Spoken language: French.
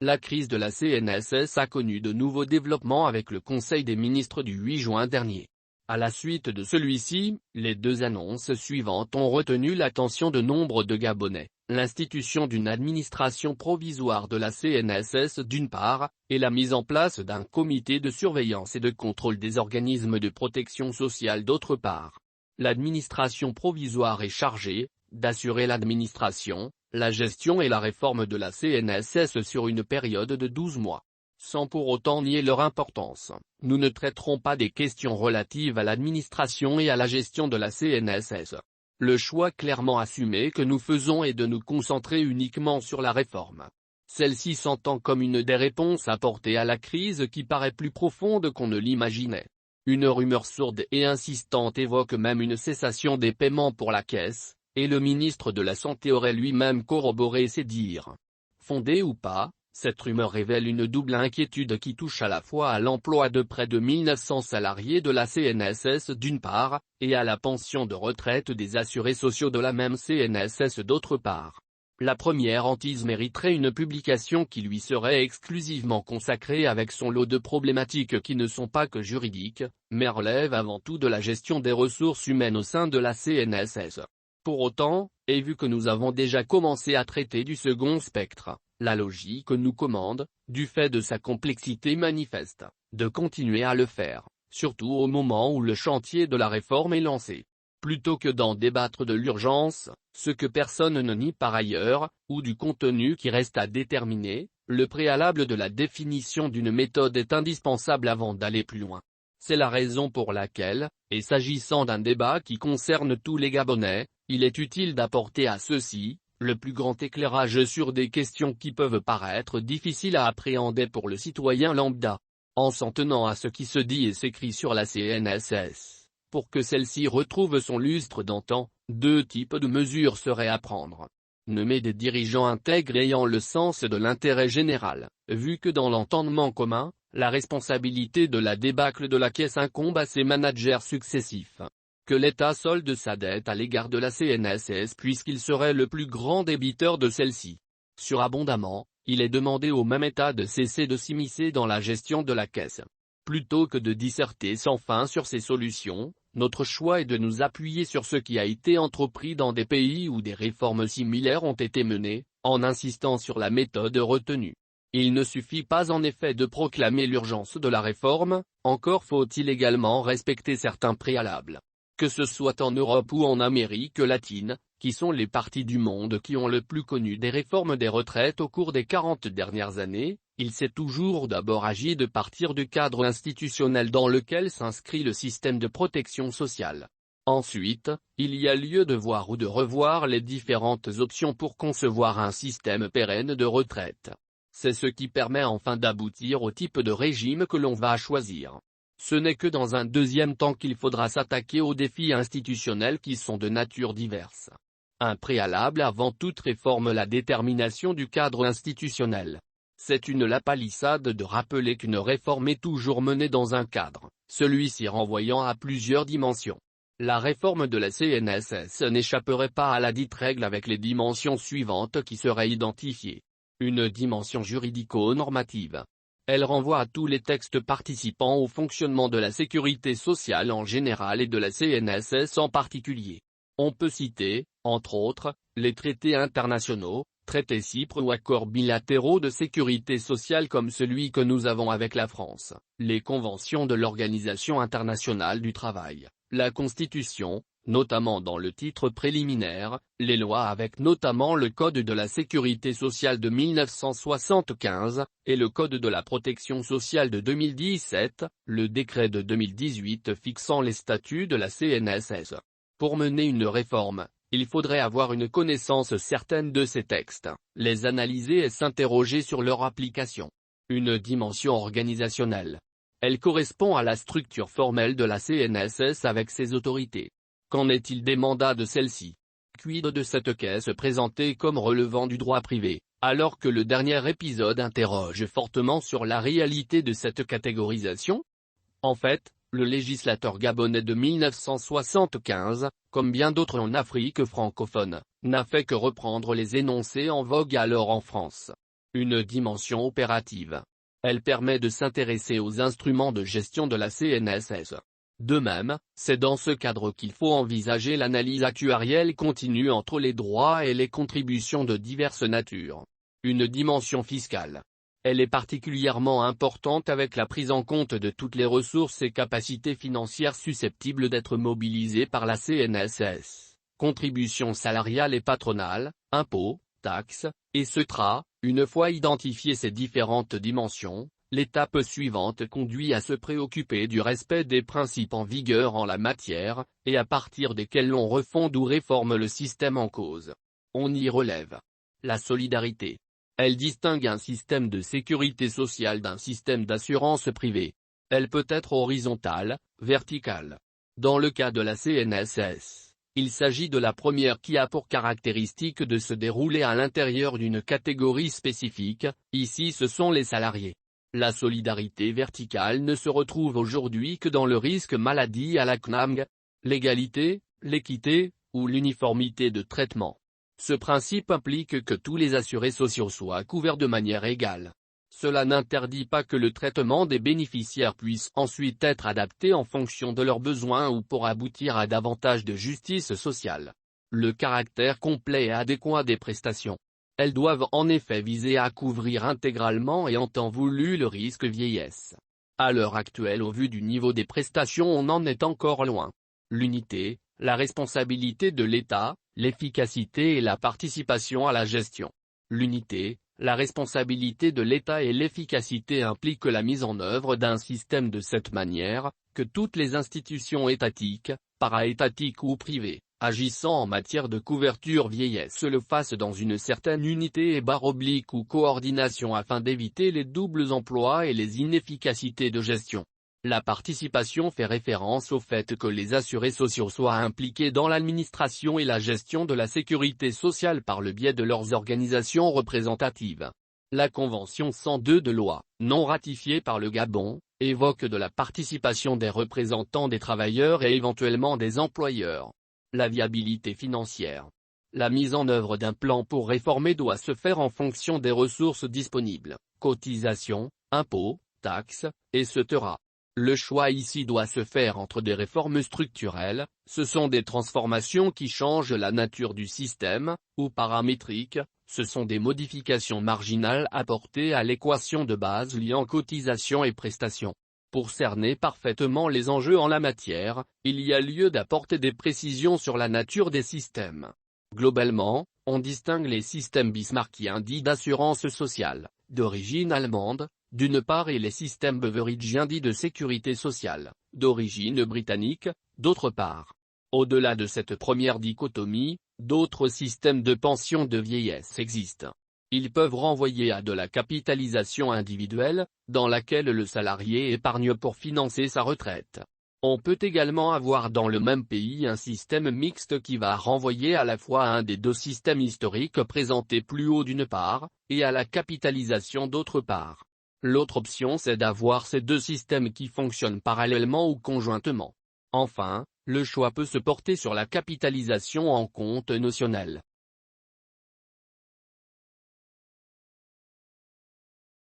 La crise de la CNSS a connu de nouveaux développements avec le Conseil des ministres du 8 juin dernier. À la suite de celui-ci, les deux annonces suivantes ont retenu l'attention de nombre de Gabonais. L'institution d'une administration provisoire de la CNSS d'une part, et la mise en place d'un comité de surveillance et de contrôle des organismes de protection sociale d'autre part. L'administration provisoire est chargée d'assurer l'administration, la gestion et la réforme de la CNSS sur une période de 12 mois. Sans pour autant nier leur importance, nous ne traiterons pas des questions relatives à l'administration et à la gestion de la CNSS. Le choix clairement assumé que nous faisons est de nous concentrer uniquement sur la réforme. Celle-ci s'entend comme une des réponses apportées à la crise qui paraît plus profonde qu'on ne l'imaginait. Une rumeur sourde et insistante évoque même une cessation des paiements pour la caisse, et le ministre de la Santé aurait lui-même corroboré ces dires. Fondée ou pas, cette rumeur révèle une double inquiétude qui touche à la fois à l'emploi de près de 1900 salariés de la CNSS d'une part, et à la pension de retraite des assurés sociaux de la même CNSS d'autre part. La première hantise mériterait une publication qui lui serait exclusivement consacrée avec son lot de problématiques qui ne sont pas que juridiques, mais relèvent avant tout de la gestion des ressources humaines au sein de la CNSS. Pour autant, et vu que nous avons déjà commencé à traiter du second spectre, la logique nous commande, du fait de sa complexité manifeste, de continuer à le faire, surtout au moment où le chantier de la réforme est lancé. Plutôt que d'en débattre de l'urgence, ce que personne ne nie par ailleurs, ou du contenu qui reste à déterminer, le préalable de la définition d'une méthode est indispensable avant d'aller plus loin. C'est la raison pour laquelle, et s'agissant d'un débat qui concerne tous les Gabonais, il est utile d'apporter à ceux-ci le plus grand éclairage sur des questions qui peuvent paraître difficiles à appréhender pour le citoyen lambda. En s'en tenant à ce qui se dit et s'écrit sur la CNSS, pour que celle-ci retrouve son lustre d'antan, deux types de mesures seraient à prendre. Nommer des dirigeants intègres ayant le sens de l'intérêt général, vu que dans l'entendement commun, la responsabilité de la débâcle de la caisse incombe à ses managers successifs. Que l'État solde sa dette à l'égard de la CNSS puisqu'il serait le plus grand débiteur de celle-ci. Surabondamment, il est demandé au même État de cesser de s'immiscer dans la gestion de la caisse. Plutôt que de disserter sans fin sur ces solutions, notre choix est de nous appuyer sur ce qui a été entrepris dans des pays où des réformes similaires ont été menées, en insistant sur la méthode retenue. Il ne suffit pas en effet de proclamer l'urgence de la réforme, encore faut-il également respecter certains préalables. Que ce soit en Europe ou en Amérique latine, qui sont les parties du monde qui ont le plus connu des réformes des retraites au cours des 40 dernières années, il s'est toujours d'abord agi de partir du cadre institutionnel dans lequel s'inscrit le système de protection sociale. Ensuite, il y a lieu de voir ou de revoir les différentes options pour concevoir un système pérenne de retraite. C'est ce qui permet enfin d'aboutir au type de régime que l'on va choisir. Ce n'est que dans un deuxième temps qu'il faudra s'attaquer aux défis institutionnels qui sont de nature diverse. Un préalable avant toute réforme, la détermination du cadre institutionnel. C'est une lapalissade de rappeler qu'une réforme est toujours menée dans un cadre, celui-ci renvoyant à plusieurs dimensions. La réforme de la CNSS n'échapperait pas à la dite règle avec les dimensions suivantes qui seraient identifiées. Une dimension juridico-normative. Elle renvoie à tous les textes participant au fonctionnement de la sécurité sociale en général et de la CNSS en particulier. On peut citer, entre autres, les traités internationaux, traités CIPRE ou accords bilatéraux de sécurité sociale comme celui que nous avons avec la France, les conventions de l'Organisation internationale du travail, la Constitution, notamment dans le titre préliminaire, les lois avec notamment le Code de la sécurité sociale de 1975, et le Code de la protection sociale de 2017, le décret de 2018 fixant les statuts de la CNSS. Pour mener une réforme, il faudrait avoir une connaissance certaine de ces textes, les analyser et s'interroger sur leur application. Une dimension organisationnelle. Elle correspond à la structure formelle de la CNSS avec ses autorités. Qu'en est-il des mandats de celle-ci? Quid de cette caisse présentée comme relevant du droit privé, alors que le dernier épisode interroge fortement sur la réalité de cette catégorisation? En fait, le législateur gabonais de 1975, comme bien d'autres en Afrique francophone, n'a fait que reprendre les énoncés en vogue alors en France. Une dimension opérative. Elle permet de s'intéresser aux instruments de gestion de la CNSS. De même, c'est dans ce cadre qu'il faut envisager l'analyse actuarielle continue entre les droits et les contributions de diverses natures. Une dimension fiscale. Elle est particulièrement importante avec la prise en compte de toutes les ressources et capacités financières susceptibles d'être mobilisées par la CNSS, contributions salariales et patronales, impôts, taxes, etc. Une fois identifiées ces différentes dimensions, l'étape suivante conduit à se préoccuper du respect des principes en vigueur en la matière, et à partir desquels l'on refonde ou réforme le système en cause. On y relève la solidarité. Elle distingue un système de sécurité sociale d'un système d'assurance privée. Elle peut être horizontale, verticale. Dans le cas de la CNSS, il s'agit de la première qui a pour caractéristique de se dérouler à l'intérieur d'une catégorie spécifique, ici ce sont les salariés. La solidarité verticale ne se retrouve aujourd'hui que dans le risque maladie à la CNAMG, l'égalité, l'équité, ou l'uniformité de traitement. Ce principe implique que tous les assurés sociaux soient couverts de manière égale. Cela n'interdit pas que le traitement des bénéficiaires puisse ensuite être adapté en fonction de leurs besoins ou pour aboutir à davantage de justice sociale. Le caractère complet et adéquat des prestations. Elles doivent en effet viser à couvrir intégralement et en temps voulu le risque vieillesse. À l'heure actuelle, au vu du niveau des prestations, on en est encore loin. L'unité, la responsabilité de l'État, l'efficacité et la participation à la gestion. L'unité, la responsabilité de l'État et l'efficacité impliquent la mise en œuvre d'un système de cette manière, que toutes les institutions étatiques, para-étatiques ou privées, agissant en matière de couverture vieillesse le fassent dans une certaine unité et / ou coordination afin d'éviter les doubles emplois et les inefficacités de gestion. La participation fait référence au fait que les assurés sociaux soient impliqués dans l'administration et la gestion de la sécurité sociale par le biais de leurs organisations représentatives. La Convention 102 de loi, non ratifiée par le Gabon, évoque de la participation des représentants des travailleurs et éventuellement des employeurs. La viabilité financière. La mise en œuvre d'un plan pour réformer doit se faire en fonction des ressources disponibles, cotisations, impôts, taxes, etc. Le choix ici doit se faire entre des réformes structurelles, ce sont des transformations qui changent la nature du système, ou paramétriques, ce sont des modifications marginales apportées à l'équation de base liant cotisations et prestations. Pour cerner parfaitement les enjeux en la matière, il y a lieu d'apporter des précisions sur la nature des systèmes. Globalement, on distingue les systèmes bismarckiens dits d'assurance sociale, d'origine allemande, d'une part et les systèmes beveridgiens dits de sécurité sociale, d'origine britannique, d'autre part. Au-delà de cette première dichotomie, d'autres systèmes de pension de vieillesse existent. Ils peuvent renvoyer à de la capitalisation individuelle, dans laquelle le salarié épargne pour financer sa retraite. On peut également avoir dans le même pays un système mixte qui va renvoyer à la fois à un des deux systèmes historiques présentés plus haut d'une part, et à la capitalisation d'autre part. L'autre option c'est d'avoir ces deux systèmes qui fonctionnent parallèlement ou conjointement. Enfin, le choix peut se porter sur la capitalisation en compte notionnel.